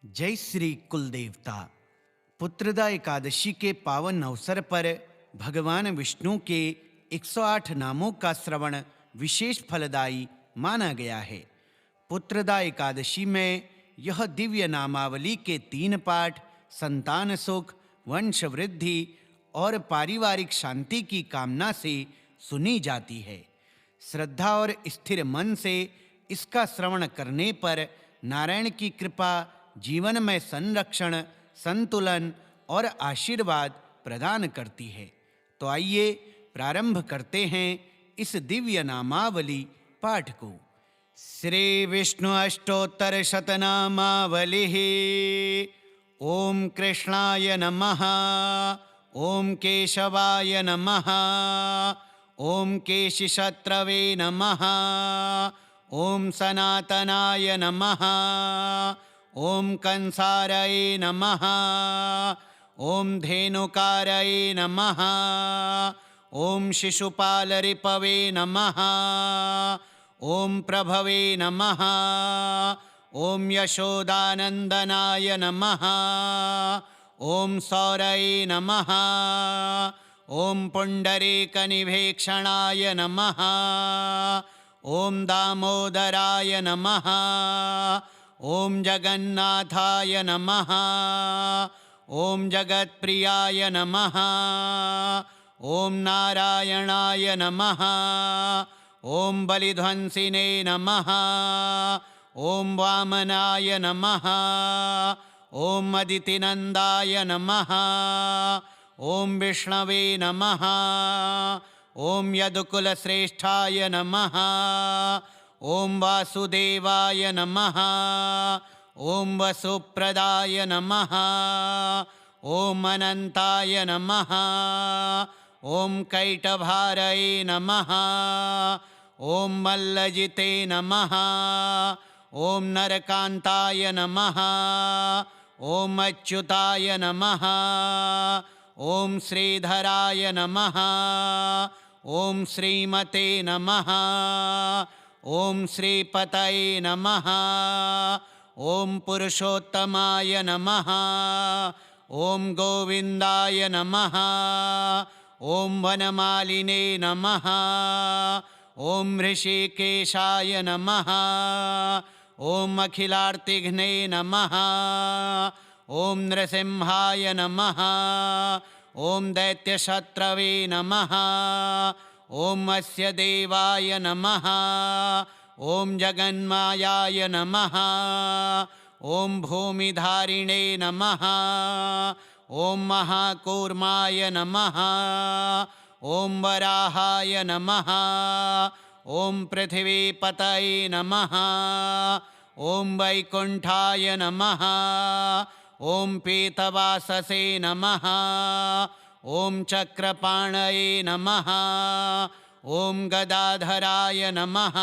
जय श्री कुल देवता। पुत्रदा एकादशी के पावन अवसर पर भगवान विष्णु के 108 नामों का श्रवण विशेष फलदायी माना गया है। पुत्रदा एकादशी में यह दिव्य नामावली के 3 पाठ संतान सुख, वंश वृद्धि और पारिवारिक शांति की कामना से सुनी जाती है। श्रद्धा और स्थिर मन से इसका श्रवण करने पर नारायण की कृपा जीवन में संरक्षण, संतुलन और आशीर्वाद प्रदान करती है। तो आइए प्रारंभ करते हैं इस दिव्य नामावली पाठ को। श्री विष्णु अष्टोत्तर शतनामावली। ओम कृष्णाय नमः, ओम केशवाय नमः, ओम केशिशत्रवे नमः, ओम सनातनाय नमः, ओम कंसारये नमः, ओम धेनुकारये नमः, ओम शिशुपालरिपवे नमः, ओम प्रभवे नमः, ओम यशोदानंदनाय नमः, ओम सौरये नमः, ओम पुंडरीकनिभेक्षणाय नमः, ओम दामोदराय नमः, ओम जगन्नाथाय नमः, ओम जगत्प्रियाय नमः, ओम नारायणाय नमः, ओम बलिध्वंसिने नमः, ओम वामनाय नमः, ओम अदितिनंदाय नमः, ओम विष्णवे नमः, ओम यदुकुलश्रेष्ठाय नमः, ओम वासुदेवाय नमः, ओम वसुप्रदाय नमः, ओम अनंताय नमः, ओम कैटभारये नमः, ओम मल्लजिते नमः, ओम नरकांताय नमः, ओम अच्युताय नमः, ओम श्रीधराय नमः, ओम श्रीमते नमः, ओम श्रीपतये नमः, ओम पुरुषोत्तमाय नमः, ओम गोविंदाय नमः, ओम वनमालिने नमः, ओम ऋषिकेशाय नमः, ओम अखिलार्तिघ्ने नमः, ओम नृसिंहाय नमः, ओम दैत्यशत्रवे नमः, ओम अस्य देवाय नमः, ओम जगन्मायाय नमः, ओम भूमिधारिणे नमः, ओम महाकूर्माय नमः, ओम वराहाय नमः, ओम पृथिवीपतये नमः, ओम वैकुंठाय नमः, ओम पीतवाससे नमः, ओम चक्रपाणये नमः, ओम गदाधराय नमः,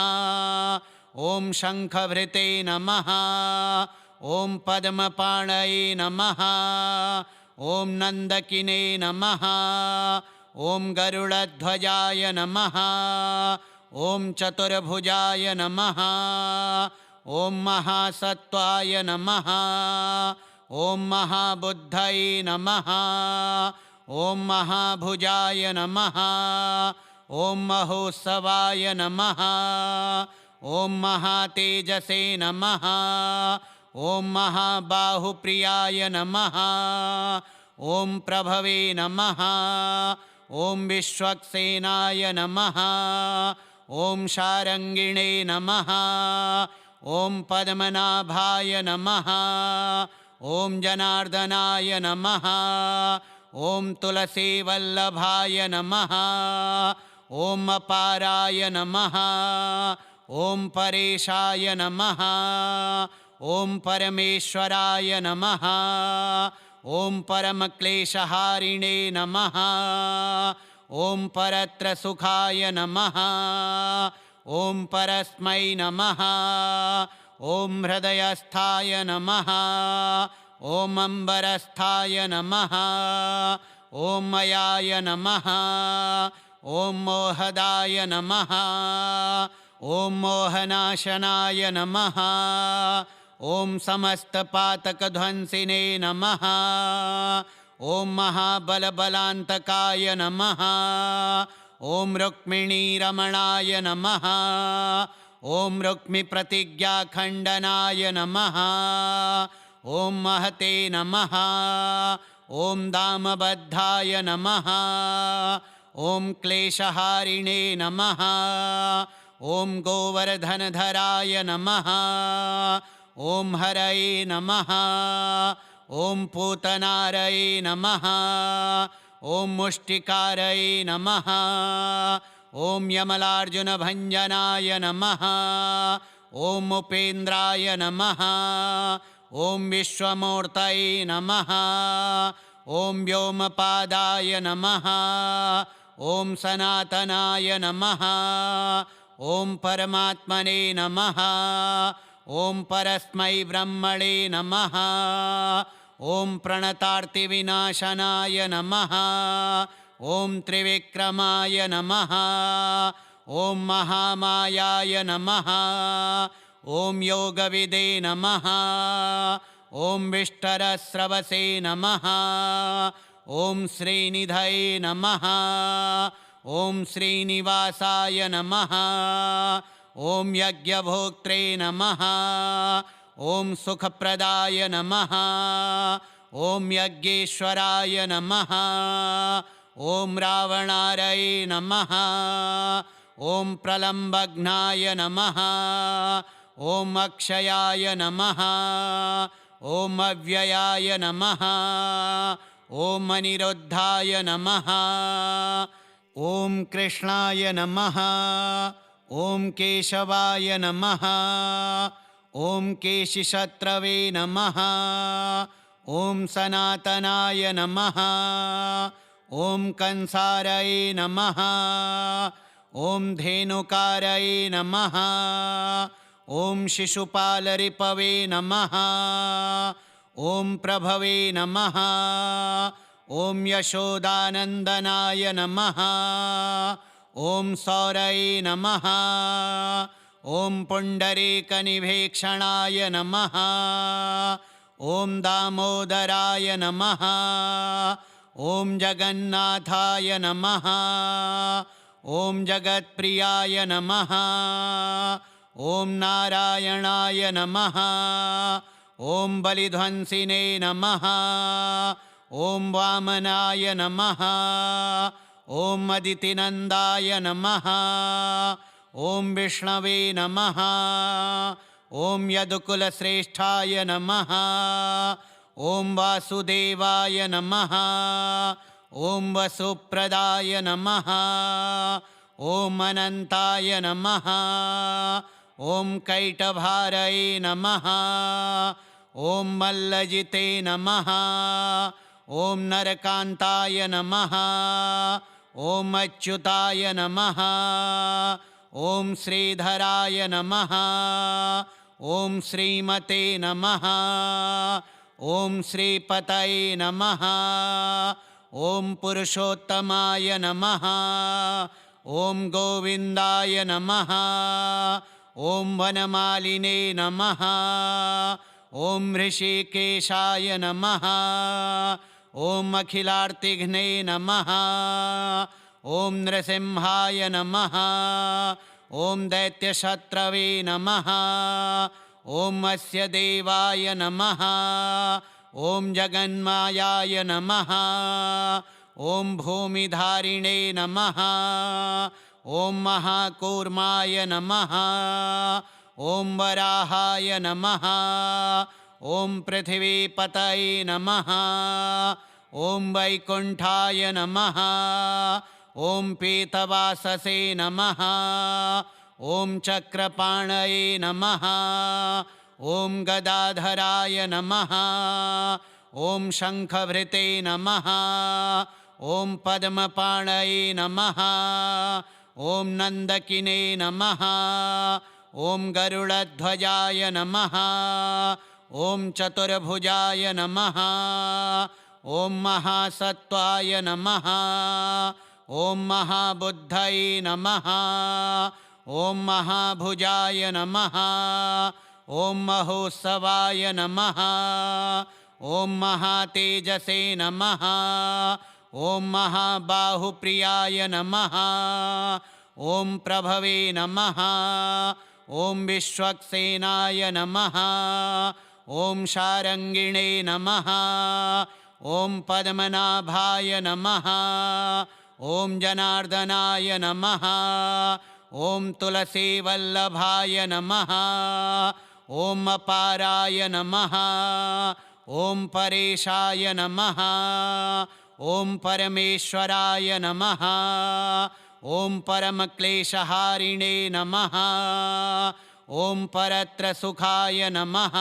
ओम शंखभृते नमः, ओम पद्मपाणये नमः, ओम नंदकिने नमः, ओम गरुड़ध्वजाय नमः, ओम चतुर्भुजाय नमः, ओम महासत्वाय नमः, ओम महाबुद्धये नमः, ओम महाभुजाय नमः, ओम महोत्सवाय नमः, ओम महातेजसे नमः, ओम महाबाहुप्रियाय नमः, ओम प्रभवे नमः, ओम विश्वक्सेनाय नमः, ओम शारंगिणे नमः, ओम पद्मनाभाय नमः, ओम जनार्दनाय नमः, ओम तुलसीवल्लभाय नमः, ओम अपाराय नमः, ओम परेशाय नमः, ओम परमेश्वराय नमः, ओम परमक्लेशहारिणे नमः, ओम परत्रसुखाय नमः, ओम परस्मै नमः, ओम हृदयस्थाय नमः, ओम अम्बरस्थाय नमः, ओम मयाय नमः, ओम मोहदाय नमः, ओम मोहनाशनाय नमः, ॐ समस्तपातकध्वंसिने नमः। ॐ महाबलबलान्तकाय नमः। ॐ रुक्मिणीरमणाय नमः। ॐ रुक्मिप्रतिज्ञाखण्डनाय नमः। ॐ महते नमः। ॐ दामबद्धाय नमः। ॐ क्लेशहारिणे नमः। ॐ गोवर्धनधराय नमः। ॐ हरये नमः। ॐ पूतनारये नमः। ॐ मुष्टिकारये नमः। ॐ यमलार्जुनभञ्जनाय नमः। ॐ उपेन्द्राय नमः। ॐ विश्वमूर्तये नमः। ॐ व्योमपादाय नमः। ॐ सनातनाय नमः। ॐ परमात्मने नमः। ॐ परस्मै ब्रह्मणे नमः। ॐ प्रणतार्तिविनाशनाय नमः। ॐ त्रिविक्रमाय नमः। ॐ महामायाय नमः। ॐ योगविदे नमः। ॐ विष्टरस्रवसे नमः। ॐ श्रीनिधये नमः। ॐ श्रीनिवासाय नमः। ॐ यज्ञभोक्त्रे नमः। ॐ सुखप्रदाय नमः। ॐ यज्ञेश्वराय नमः। ॐ रावणारये नमः। ॐ प्रलम्बघ्नाय नमः। ॐ अक्षयाय नमः। ॐ अव्ययाय नमः। ॐ अनिरुद्धाय नमः। ॐ कृष्णाय नमः। ॐ केशवाय नमः। ॐ केशिशत्रवे नमः। ॐ सनातनाय नमः। ॐ कंसारये नमः। ॐ धेनुकारये नमः। ॐ शिशुपालरिपवे नमः। ॐ प्रभवे नमः। ॐ यशोदानन्दनाय नमः। ॐ सौरये नमः। ॐ पुण्डरीकनिभीक्षणाय नमः। ॐ दामोदराय नमः। ॐ जगन्नाथाय नमः। ॐ जगत्प्रियाय नमः। ॐ नारायणाय नमः। ॐ बलिध्वंसिने नमः। ॐ वामनाय नमः। ॐ अदितिनन्दाय नमः। ॐ विष्णवे नमः। ॐ यदुकुलश्रेष्ठाय नमः। ॐ वासुदेवाय नमः। ॐ वसुप्रदाय नमः। ॐ अनन्ताय नमः। ॐ कैटभारये नमः। ॐ मल्लजिते नमः। ॐ नरकान्ताय नमः। ॐ अच्युताय नमः। ॐ श्रीधराय नमः। ॐ श्रीमते नमः। ॐ श्रीपतये नमः। ॐ पुरुषोत्तमाय नमः। ॐ गोविन्दाय नमः। ॐ वनमालिने नमः। ॐ ऋषिकेशाय नमः। ॐ अखिलार्तिघ्ने नमः। ॐ नृसिंहाय नमः। ॐ दैत्यशत्रवे नमः। ॐ अस्य देवाय नमः। ॐ जगन्मायाय नमः। ॐ भूमिधारिणे नमः। ॐ महाकूर्माय नमः। ॐ वराहाय नमः। ॐ पृथिवीपतये नमः। ॐ वैकुण्ठाय नमः। ॐ पीतवाससे नमः। ॐ चक्रपाणये नमः। ॐ गदाधराय नमः। ॐ शङ्खभृते नमः। ॐ पद्मपाणये नमः। ॐ नन्दकिने नमः। ॐ गरुडध्वजाय नमः। ॐ चतुर्भुजाय नमः। ॐ महासत्त्वाय नमः। ॐ महाबुद्धये नमः। ॐ महाभुजाय नमः। ॐ महोत्सवाय नमः ॐ महातेजसे नमः ॐ महाबाहुप्रियाय नमः ॐ प्रभवे नमः ॐ विश्वक्सेनाय नमः ॐ शारङ्गिणे नमः ॐ पद्मनाभाय नमः ॐ जनार्दनाय नमः ॐ तुलसीवल्लभाय नमः ॐ अपाराय नमः ॐ परेशाय नमः ॐ परमेश्वराय नमः ॐ परमक्लेशहारिणे नमः ॐ परत्रसुखाय नमः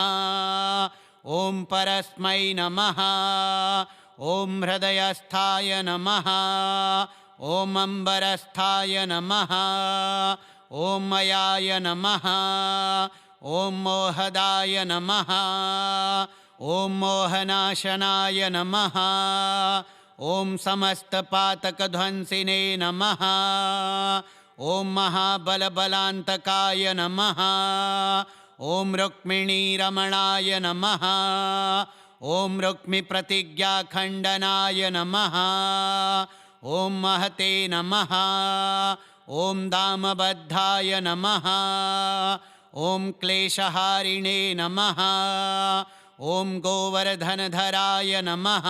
ॐ परस्मै नमः ॐ हृदयस्थाय नमः ॐ अम्बरस्थाय नमः ॐ मयाय नमः ॐ मोहदाय नमः ॐ मोहनाशनाय नमः ॐ समस्तपातकध्वंसिने नमः ॐ महाबलबलान्तकाय नमः ॐ रुक्मिणीरमणाय नमः ॐ रुक्मिप्रतिज्ञाखण्डनाय नमः ॐ महते नमः ॐ दामबद्धाय नमः ॐ क्लेशहारिणे नमः ॐ गोवर्धनधराय नमः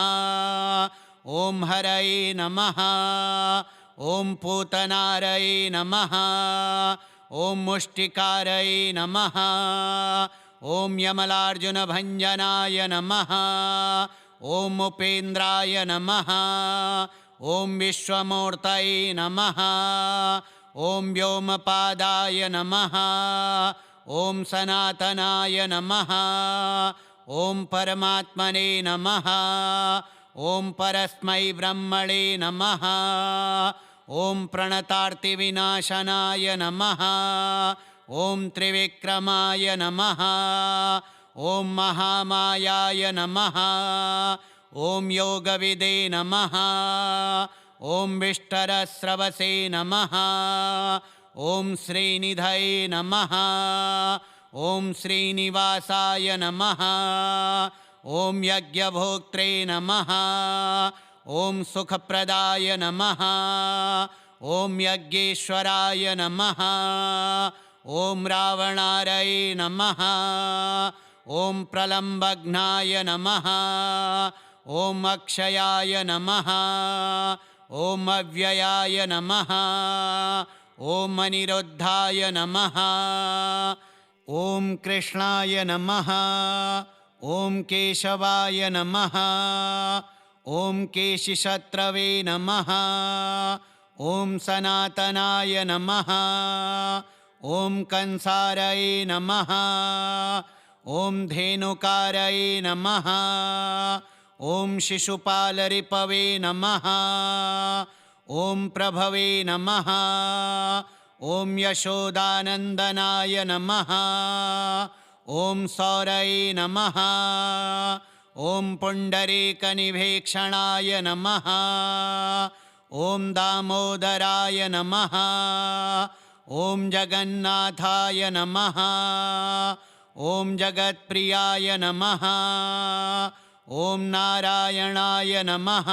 ॐ हरये नमः ॐ पूतनारये नमः ॐ मुष्टिकारये नमः ॐ यमलार्जुनभञ्जनाय नमः ॐ उपेन्द्राय नमः ॐ विश्वमूर्तये नमः ॐ व्योमपादाय नमः ॐ सनातनाय नमः ॐ परमात्मने नमः ॐ परस्मै ब्रह्मणे नमः ॐ प्रणतार्तिविनाशनाय नमः ॐ त्रिविक्रमाय नमः ॐ महामायाय नमः ॐ योगविदे नमः ॐ विष्टरस्रवसे नमः ॐ श्रीनिधये नमः ॐ श्रीनिवासाय नमः ॐ यज्ञभोक्त्रे नमः ॐ सुखप्रदाय नमः ॐ यज्ञेश्वराय नमः ॐ रावणारये नमः ॐ प्रलम्बघ्नाय नमः ॐ अक्षयाय नमः ॐ अव्ययाय नमः ॐ अनिरुद्धाय नमः ॐ कृष्णाय नमः ॐ केशवाय नमः ॐ केशिशत्रवे नमः ॐ सनातनाय नमः ॐ कंसारये नमः ॐ धेनुकारये नमः ॐ शिशुपालरिपवे नमः ॐ प्रभवे नमः ॐ यशोदानन्दनाय नमः ॐ सौरये नमः ॐ पुण्डरीकनिभीक्षणाय नमः ॐ दामोदराय नमः ॐ जगन्नाथाय नमः ॐ जगत्प्रियाय नमः ॐ नारायणाय नमः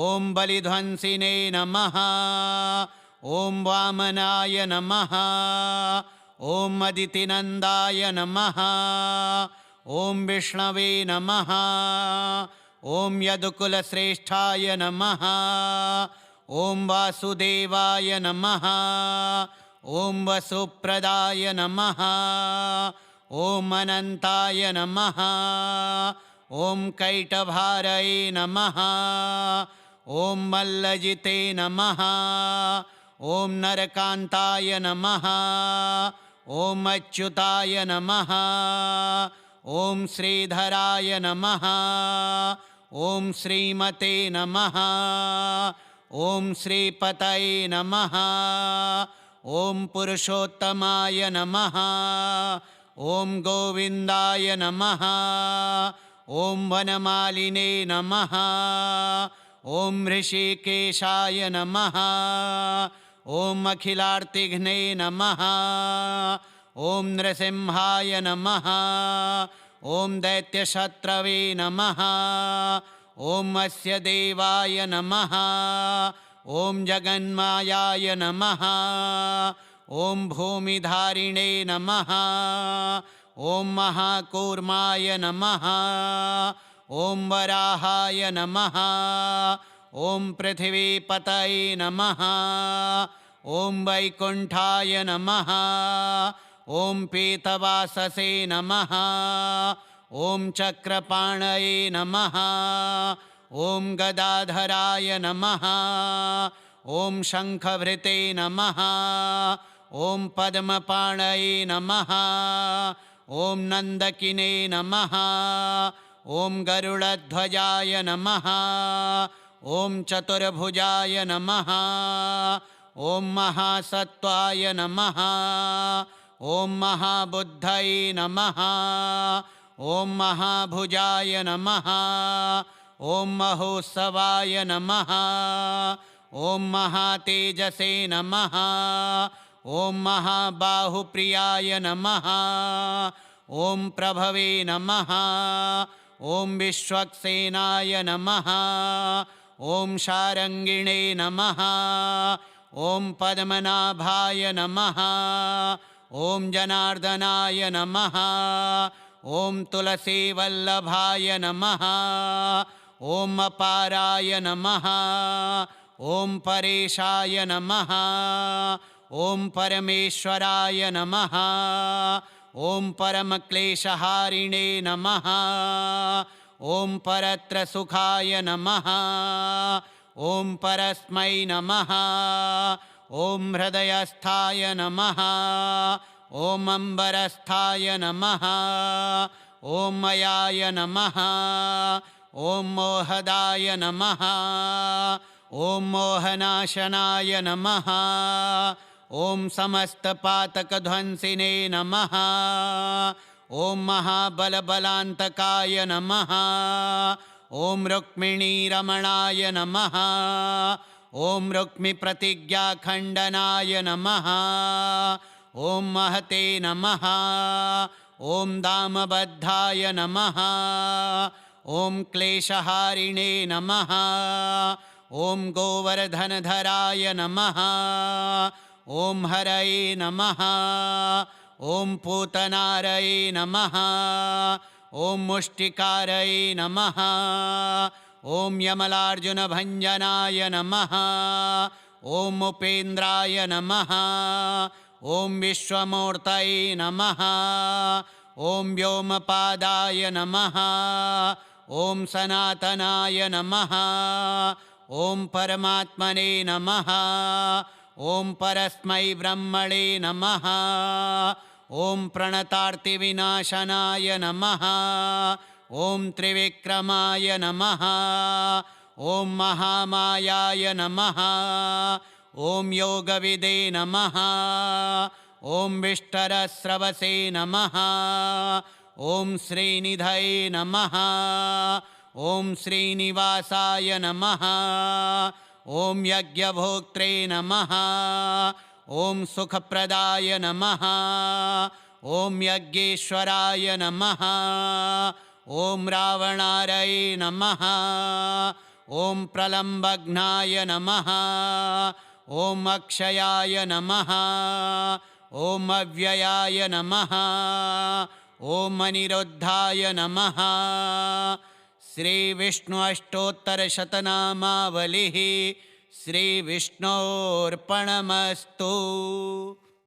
ॐ बलिध्वंसिने नमः ॐ वामनाय नमः ॐ अदितिनन्दाय नमः ॐ विष्णवे नमः ॐ यदुकुलश्रेष्ठाय नमः ॐ वासुदेवाय नमः ॐ वसुप्रदाय नमः ॐ अनन्ताय नमः ॐ कैटभारये नमः ॐ मल्लजिते नमः ॐ नरकान्ताय नमः ॐ अच्युताय नमः ॐ श्रीधराय नमः ॐ श्रीमते नमः ॐ श्रीपतये नमः ॐ पुरुषोत्तमाय नमः ॐ गोविन्दाय नमः ॐ वनमालिने नमः ॐ ऋषिकेशाय नमः ॐ अखिलार्तिघ्ने नमः ॐ नृसिंहाय नमः ॐ दैत्यशत्रवे नमः ॐ अस्य देवाय नमः ॐ जगन्मायाय नमः ॐ भूमिधारिणे नमः ॐ महाकूर्माय नमः ॐ वराहाय नमः ॐ पृथिवीपतये नमः ॐ वैकुण्ठाय नमः ॐ पीतवाससे नमः ॐ चक्रपाणये नमः ॐ गदाधराय नमः ॐ शङ्खभृते नमः ॐ पद्मपाणये नमः ॐ नन्दकिने नमः ॐ गरुडध्वजाय नमः ॐ चतुर्भुजाय नमः ॐ महासत्त्वाय नमः ॐ महाबुद्धये नमः ॐ महाभुजाय नमः ॐ महोत्सवाय नमः ॐ महातेजसे नमः ॐ महाबाहुप्रियाय नमः ॐ प्रभवे नमः ॐ विश्वक्सेनाय नमः ॐ शारङ्गिणे नमः ॐ पद्मनाभाय नमः ॐ जनार्दनाय नमः ॐ तुलसीवल्लभाय नमः ॐ अपाराय नमः ॐ परेशाय नमः ॐ परमेश्वराय नमः ॐ परमक्लेशहारिणे नमः ॐ परत्रसुखाय नमः ॐ परस्मै नमः ॐ हृदयस्थाय नमः ॐ अम्बरस्थाय नमः ॐ मयाय नमः ॐ मोहदाय नमः ॐ मोहनाशनाय नमः ॐ समस्तपातकध्वंसिने नमः ॐ महाबलबलान्तकाय नमः ॐ रुक्मिणीरमणाय नमः ॐ रुक्मिप्रतिज्ञाखण्डनाय नमः ॐ महते नमः ॐ दामबद्धाय नमः ॐ क्लेशहारिणे नमः ॐ गोवर्धनधराय नमः ॐ हरये नमः ॐ पूतनारये नमः ॐ मुष्टिकारये नमः ॐ यमलार्जुनभञ्जनाय नमः ॐ उपेन्द्राय नमः ॐ विश्वमूर्तये नमः ॐ व्योमपादाय नमः ॐ सनातनाय नमः ॐ परमात्मने नमः ॐ परस्मै ब्रह्मणे नमः ॐ प्रणतार्तिविनाशनाय नमः ॐ त्रिविक्रमाय नमः ॐ महामायाय नमः ॐ योगविदे नमः ॐ विष्टरस्रवसे नमः ॐ श्रीनिधये नमः ॐ श्रीनिवासाय नमः ॐ यज्ञभोक्त्रे नमः ॐ सुखप्रदाय नमः ॐ यज्ञेश्वराय नमः ॐ रावणारये नमः ॐ प्रलम्बघ्नाय नमः ॐ अक्षयाय नमः ॐ अव्ययाय नमः ॐ अनिरुद्धाय नमः श्रीविष्णु अष्टोत्तरशतनामावलिः श्रीविष्णोर्पणमस्तु।